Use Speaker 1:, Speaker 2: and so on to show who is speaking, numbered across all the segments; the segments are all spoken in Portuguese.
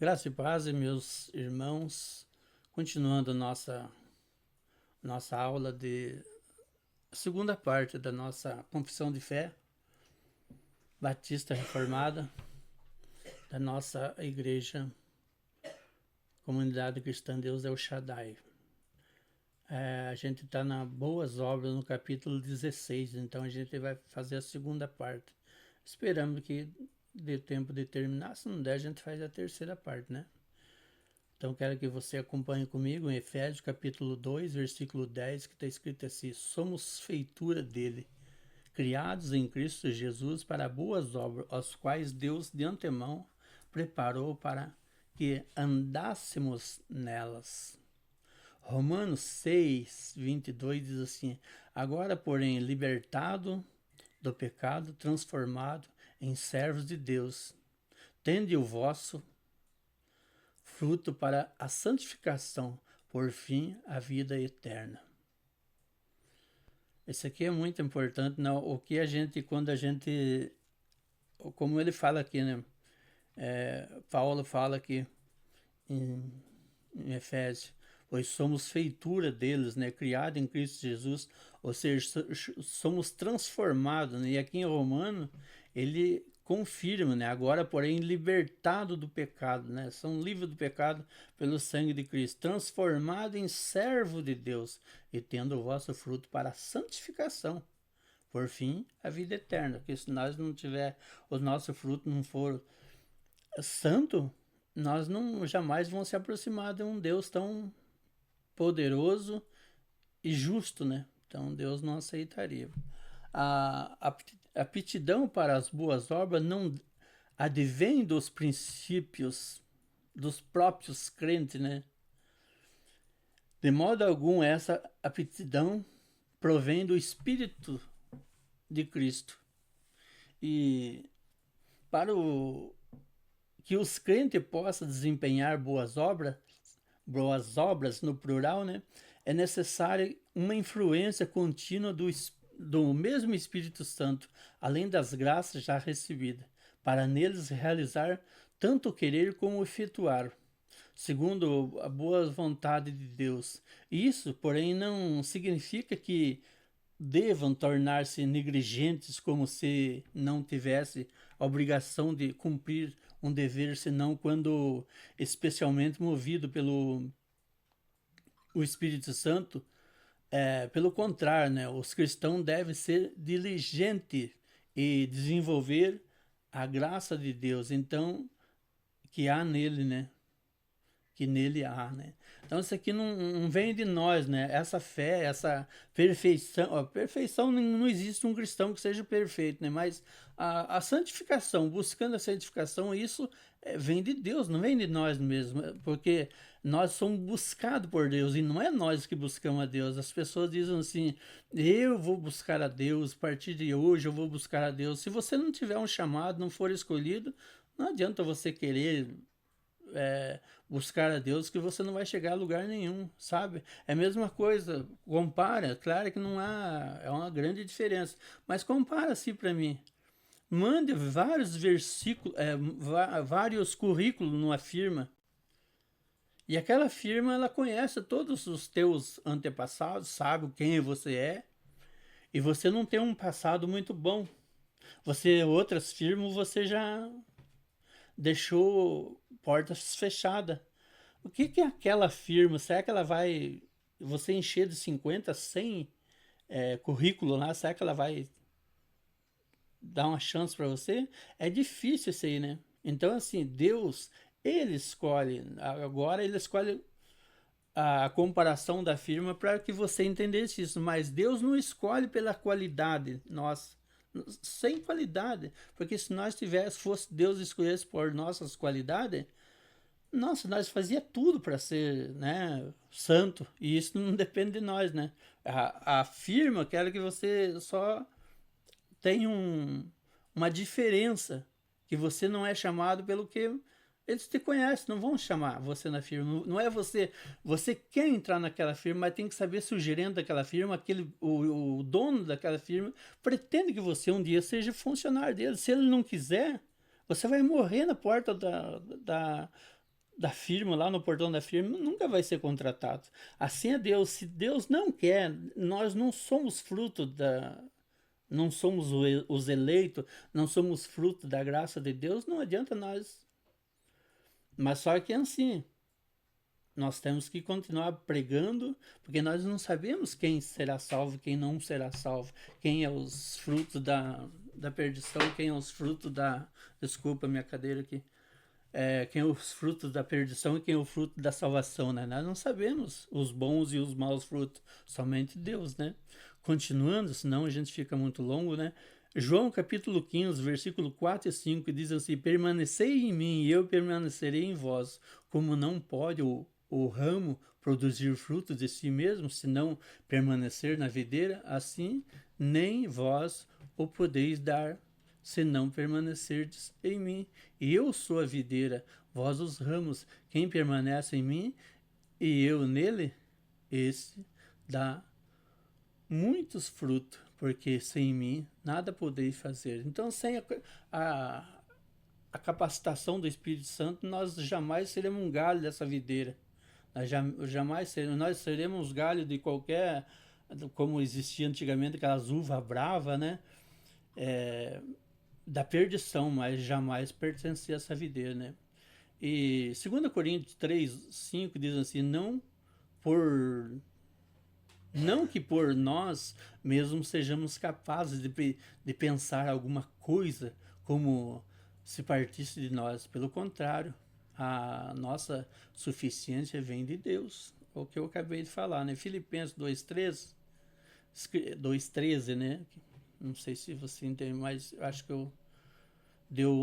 Speaker 1: Graça e paz, meus irmãos, continuando nossa aula de segunda parte da nossa confissão de fé batista reformada da nossa igreja Comunidade Cristã Deus El Shaddai. A gente está na Boas Obras no capítulo 16, então a gente vai fazer a segunda parte. Esperamos que dê tempo de terminar, se não der a gente faz a terceira parte, né? Então quero que você acompanhe comigo em Efésios capítulo 2, versículo 10, que está escrito assim: somos feitura dele, criados em Cristo Jesus para boas obras, as quais Deus de antemão preparou para que andássemos nelas. Romanos 6, 22 diz assim: agora, porém, libertado do pecado, transformado em servos de Deus, tende o vosso fruto para a santificação, por fim, a vida eterna. Isso aqui é muito importante, não? O que a gente, quando a gente, como ele fala aqui, né? Paulo fala aqui em Efésios, pois somos feitura deles, né? Criado em Cristo Jesus, ou seja, somos transformados, né? E aqui em Romano, ele confirma, né? Agora, porém, libertado do pecado, né? São livres do pecado pelo sangue de Cristo, transformado em servo de Deus e tendo o vosso fruto para a santificação. Por fim, a vida eterna. Porque se nós não tiver, o nosso fruto não for santo, nós não jamais vamos se aproximar de um Deus tão poderoso e justo, né? Então Deus não aceitaria. A aptidão para as boas obras não advém dos princípios dos próprios crentes, né? De modo algum, essa aptidão provém do Espírito de Cristo. E para que os crentes possam desempenhar boas obras no plural, né? É necessária uma influência contínua do mesmo Espírito Santo, além das graças já recebidas, para neles realizar tanto o querer como o efetuar, segundo a boa vontade de Deus. Isso, porém, não significa que devam tornar-se negligentes como se não tivesse a obrigação de cumprir um dever, senão quando especialmente movido pelo o Espírito Santo. Pelo contrário, né, os cristãos devem ser diligentes e desenvolver a graça de Deus, então, que há nele, né? Que nele há, né? Então isso aqui não vem de nós, né? Essa fé, essa perfeição, a perfeição não existe um cristão que seja perfeito, né? Mas a santificação, buscando a santificação, isso vem de Deus, não vem de nós mesmos, porque nós somos buscados por Deus e não é nós que buscamos a Deus. As pessoas dizem assim: eu vou buscar a Deus, a partir de hoje eu vou buscar a Deus. Se você não tiver um chamado, não for escolhido, não adianta você querer é, buscar a Deus, que você não vai chegar a lugar nenhum, sabe? É a mesma coisa, compara, claro que não há, é uma grande diferença, mas compara assim para mim. Mande vários versículos, vários currículos numa firma, e aquela firma ela conhece todos os teus antepassados, sabe quem você é, e você não tem um passado muito bom. Outras firmas, você já deixou portas fechadas. O que é aquela firma? Será que ela vai. Você encher de 50, 100 currículo lá, será que ela vai dar uma chance para você? É difícil isso aí, né? Então, assim, Deus, ele escolhe. Agora ele escolhe a comparação da firma para que você entendesse isso. Mas Deus não escolhe pela qualidade nossa. Sem qualidade. Porque se nós tivéssemos, fosse Deus escolhesse por nossas qualidades, nossa, nós fazia tudo para ser, né, santo, e isso não depende de nós, né? A firma quer que você só tenha uma diferença, que você não é chamado pelo que eles te conhecem, não vão chamar você na firma. Não é você quer entrar naquela firma, mas tem que saber se o gerente daquela firma, o dono daquela firma, pretende que você um dia seja funcionário dele. Se ele não quiser, você vai morrer na porta da firma, lá no portão da firma, nunca vai ser contratado. Assim é Deus. Se Deus não quer, nós não somos fruto da. Não somos os eleitos, não somos fruto da graça de Deus, não adianta nós. Mas só que é assim. Nós temos que continuar pregando, porque nós não sabemos quem será salvo, quem não será salvo, quem é os frutos da perdição, quem é os frutos da. Desculpa minha cadeira aqui. Quem é os frutos da perdição e quem é o fruto da salvação, né? Nós não sabemos os bons e os maus frutos, somente Deus, né? Continuando, senão a gente fica muito longo, né? João capítulo 15, versículo 4 e 5 diz assim: permanecei em mim e eu permanecerei em vós, como não pode o ramo produzir frutos de si mesmo, se não permanecer na videira, assim nem vós o podeis dar, se não permanecerdes em mim. E eu sou a videira, vós os ramos. Quem permanece em mim e eu nele, esse dá muitos frutos, porque sem mim nada podeis fazer. Então, sem a, a capacitação do Espírito Santo, nós jamais seremos um galho dessa videira. Nós seremos galho de qualquer, como existia antigamente, aquelas uvas bravas, né? Da perdição, mas jamais pertencia a essa videira, né? E 2 Coríntios 3, 5 diz assim: não que por nós mesmos sejamos capazes de pensar alguma coisa como se partisse de nós. Pelo contrário, a nossa suficiência vem de Deus. O que eu acabei de falar, né? Filipenses 2,13, 2,13, né? Não sei se você entende, mas acho que eu deu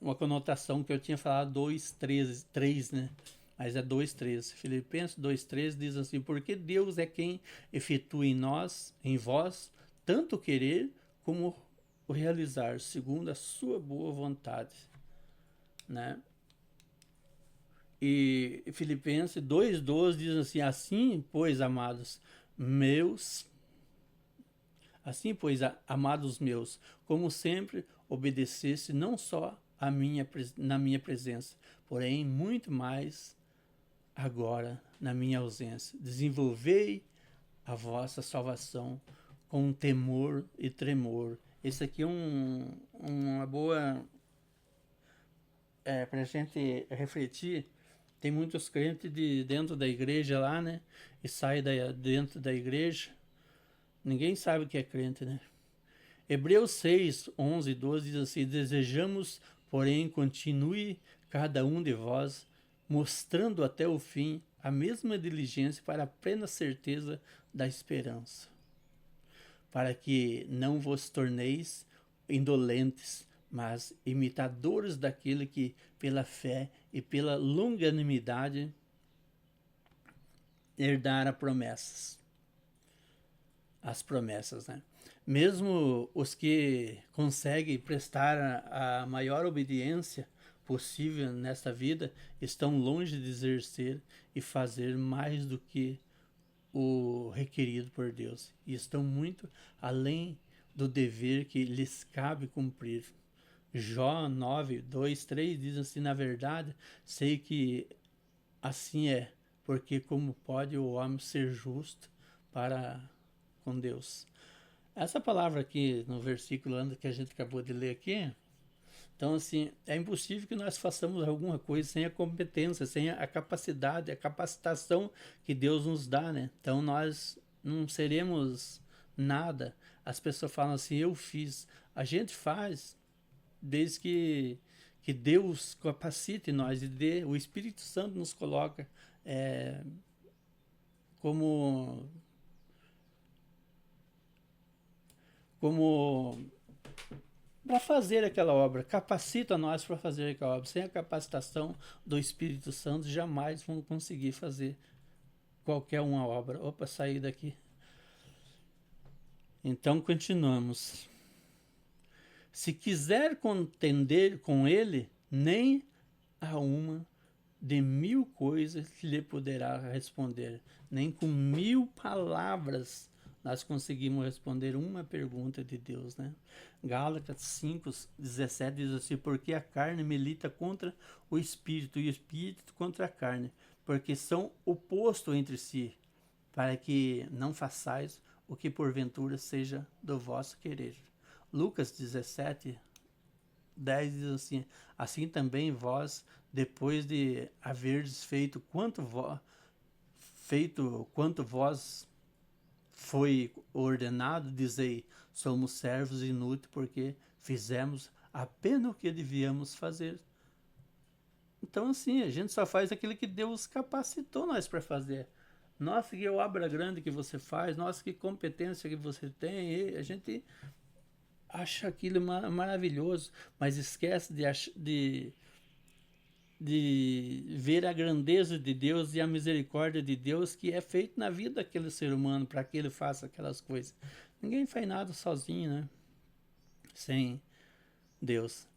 Speaker 1: uma conotação que eu tinha falado 2,13, 3, né? Mas é 2,13. Filipenses 2,13 diz assim: porque Deus é quem efetua em nós, em vós, tanto o querer como o realizar, segundo a sua boa vontade, né? E Filipenses 2,12 diz assim: assim, pois, amados meus, como sempre, obedecesse não só na minha presença, porém muito mais agora na minha ausência. Desenvolvei a vossa salvação com temor e tremor. Esse aqui é uma boa para a gente refletir. Tem muitos crentes dentro da igreja lá, né? E sai dentro da igreja. Ninguém sabe o que é crente, né? Hebreus 6, 11 e 12 diz assim: desejamos, porém, continue cada um de vós, mostrando até o fim a mesma diligência para a plena certeza da esperança, para que não vos torneis indolentes, mas imitadores daquele que, pela fé e pela longanimidade, herdara as promessas, né? Mesmo os que conseguem prestar a maior obediência possível nesta vida estão longe de exercer e fazer mais do que o requerido por Deus, e estão muito além do dever que lhes cabe cumprir. Jó 9, 2, 3 diz assim: na verdade, sei que assim é, porque como pode o homem ser justo para com Deus? Essa palavra aqui no versículo que a gente acabou de ler aqui, então assim, é impossível que nós façamos alguma coisa sem a competência, sem a capacidade, a capacitação que Deus nos dá, né? Então nós não seremos nada. As pessoas falam assim: eu fiz. A gente faz desde que Deus capacite nós e o Espírito Santo nos coloca como para fazer aquela obra, capacita nós para fazer aquela obra. Sem a capacitação do Espírito Santo, jamais vamos conseguir fazer qualquer uma obra. Opa, saí daqui. Então, continuamos. Se quiser contender com ele, nem a uma de 1000 coisas lhe poderá responder, nem com 1000 palavras nós conseguimos responder uma pergunta de Deus, né? Gálatas 5:17 diz assim: porque a carne milita contra o espírito e o espírito contra a carne, porque são opostos entre si, para que não façais o que porventura seja do vosso querer. Lucas 17:10 diz assim: assim também vós, depois de haverdes feito quanto vós foi ordenado, dizei, somos servos inúteis, porque fizemos apenas o que devíamos fazer. Então, assim, a gente só faz aquilo que Deus capacitou nós para fazer. Nossa, que obra grande que você faz, nossa, que competência que você tem. E a gente acha aquilo maravilhoso, mas esquece de ver a grandeza de Deus e a misericórdia de Deus que é feito na vida daquele ser humano para que ele faça aquelas coisas. Ninguém faz nada sozinho, né? Sem Deus.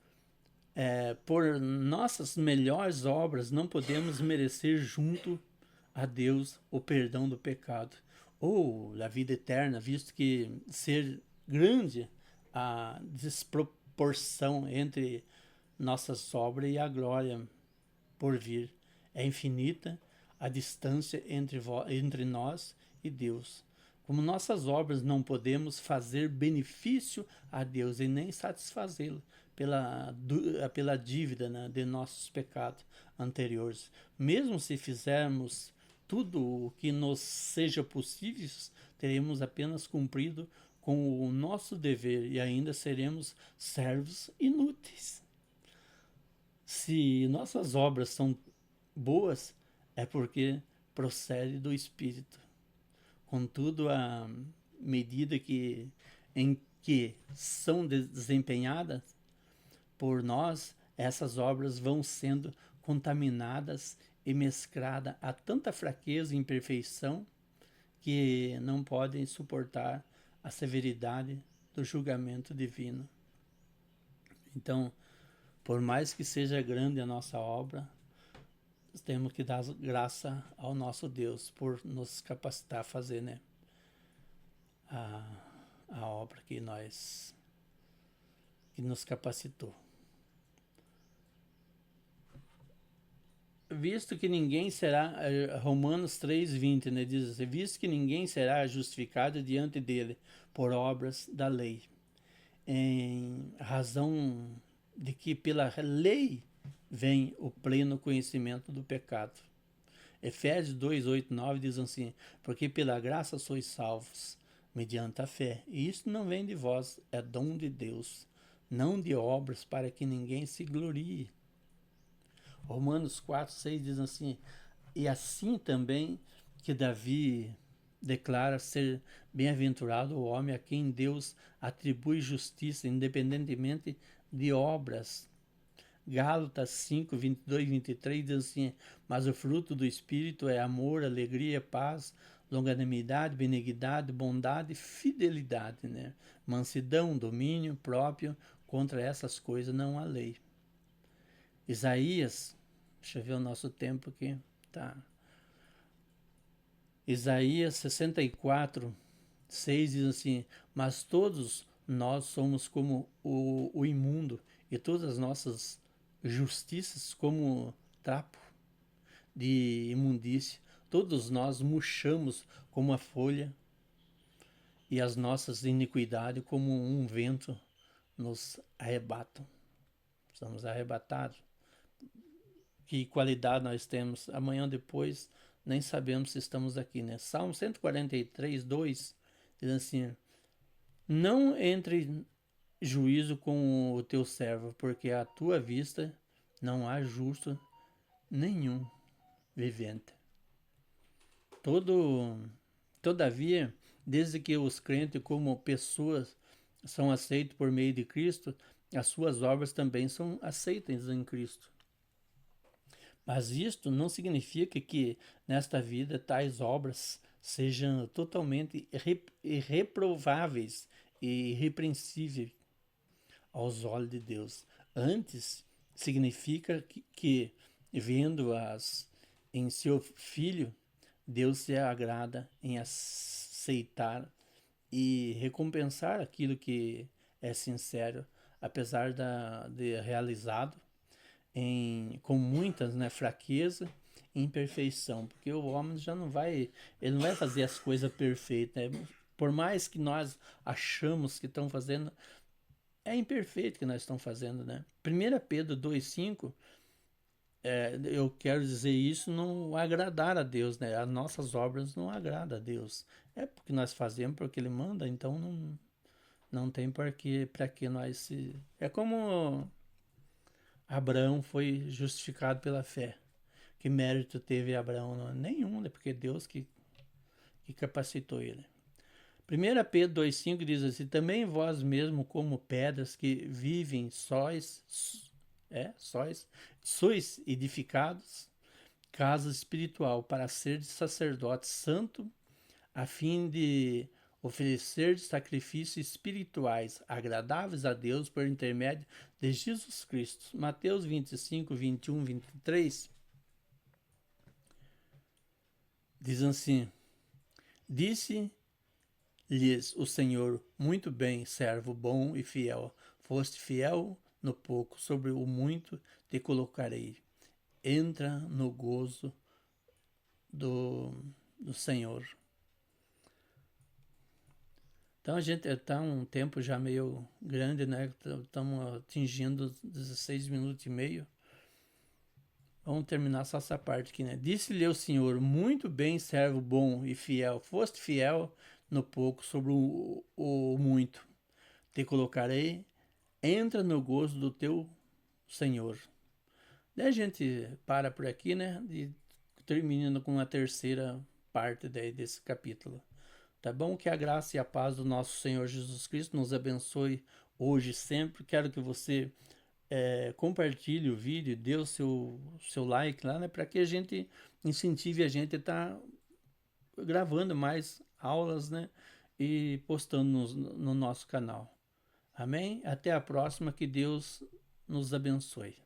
Speaker 1: Por nossas melhores obras não podemos merecer junto a Deus o perdão do pecado ou a vida eterna, visto que ser grande a desproporção entre nossas obras e a glória por vir. É infinita a distância entre nós e Deus. Como nossas obras não podemos fazer benefício a Deus e nem satisfazê-lo pela dívida, né, de nossos pecados anteriores. Mesmo se fizermos tudo o que nos seja possível, teremos apenas cumprido com o nosso dever e ainda seremos servos inúteis. Se nossas obras são boas, é porque procede do Espírito. Contudo, à medida em que são desempenhadas por nós, essas obras vão sendo contaminadas e mescladas a tanta fraqueza e imperfeição que não podem suportar a severidade do julgamento divino. Então, por mais que seja grande a nossa obra, temos que dar graça ao nosso Deus por nos capacitar a fazer, né, a obra que nos capacitou. Visto que ninguém será, Romanos 3:20, né, diz assim, visto que ninguém será justificado diante dele por obras da lei, em razão de que pela lei vem o pleno conhecimento do pecado. Efésios 2:8-9 diz assim: porque pela graça sois salvos, mediante a fé, e isto não vem de vós, é dom de Deus, não de obras, para que ninguém se glorie. Romanos 4:6 diz assim: e assim também que Davi declara ser bem-aventurado o homem a quem Deus atribui justiça, independentemente de obras. Gálatas 5:22-23 diz assim: mas o fruto do Espírito é amor, alegria, paz, longanimidade, benignidade, bondade, fidelidade, né? Mansidão, domínio próprio, contra essas coisas não há lei. Isaías, deixa eu ver o nosso tempo aqui, tá. Isaías 64:6 diz assim: mas todos nós somos como o imundo, e todas as nossas justiças como trapo de imundícia. Todos nós murchamos como a folha, e as nossas iniquidades como um vento nos arrebatam. Somos arrebatados. Que qualidade nós temos? Amanhã depois nem sabemos se estamos aqui, né? Salmo 143:2 diz assim: não entre juízo com o teu servo, porque à tua vista não há justo nenhum vivente. Todavia, desde que os crentes como pessoas são aceitos por meio de Cristo, as suas obras também são aceitas em Cristo. Mas isto não significa que nesta vida tais obras sejam totalmente irreprováveis e irrepreensíveis aos olhos de Deus. Antes, significa que vendo-as em seu Filho, Deus se agrada em aceitar e recompensar aquilo que é sincero, apesar de realizado com muitas, né, fraqueza e imperfeição, porque o homem já não vai, ele não vai fazer as coisas perfeitas, né? Por mais que nós achamos que estão fazendo, é imperfeito que nós estamos fazendo, né? 1 Pedro 2,5, eu quero dizer isso, não agradar a Deus, né? As nossas obras não agradam a Deus. É porque nós fazemos porque Ele manda, então não tem para que nós se... É como Abraão foi justificado pela fé. Que mérito teve Abraão? Não, nenhum, né? Porque Deus que capacitou ele. 1 Pedro 2,5 diz assim: também vós mesmo, como pedras que vivem sois edificados, casa espiritual, para ser de sacerdote santo, a fim de oferecer sacrifícios espirituais agradáveis a Deus por intermédio de Jesus Cristo. Mateus 25, 21, 23 diz assim: disse-lhes o Senhor: muito bem, servo bom e fiel. Foste fiel no pouco, sobre o muito te colocarei. Entra no gozo do Senhor. Então a gente está um tempo já meio grande, né? Estamos atingindo 16 minutos e meio. Vamos terminar só essa parte aqui, né? Disse-lhe o Senhor: muito bem, servo bom e fiel. Foste fiel no pouco, sobre o muito te colocarei. Entra no gozo do teu Senhor. Daí a gente para por aqui, né? E terminando com a terceira parte desse capítulo. Tá bom? Que a graça e a paz do nosso Senhor Jesus Cristo nos abençoe hoje e sempre. Quero que você compartilhe o vídeo, dê o seu like lá, né? Para que a gente incentive a gente a estar gravando mais aulas, né? E postando no nosso canal. Amém? Até a próxima. Que Deus nos abençoe.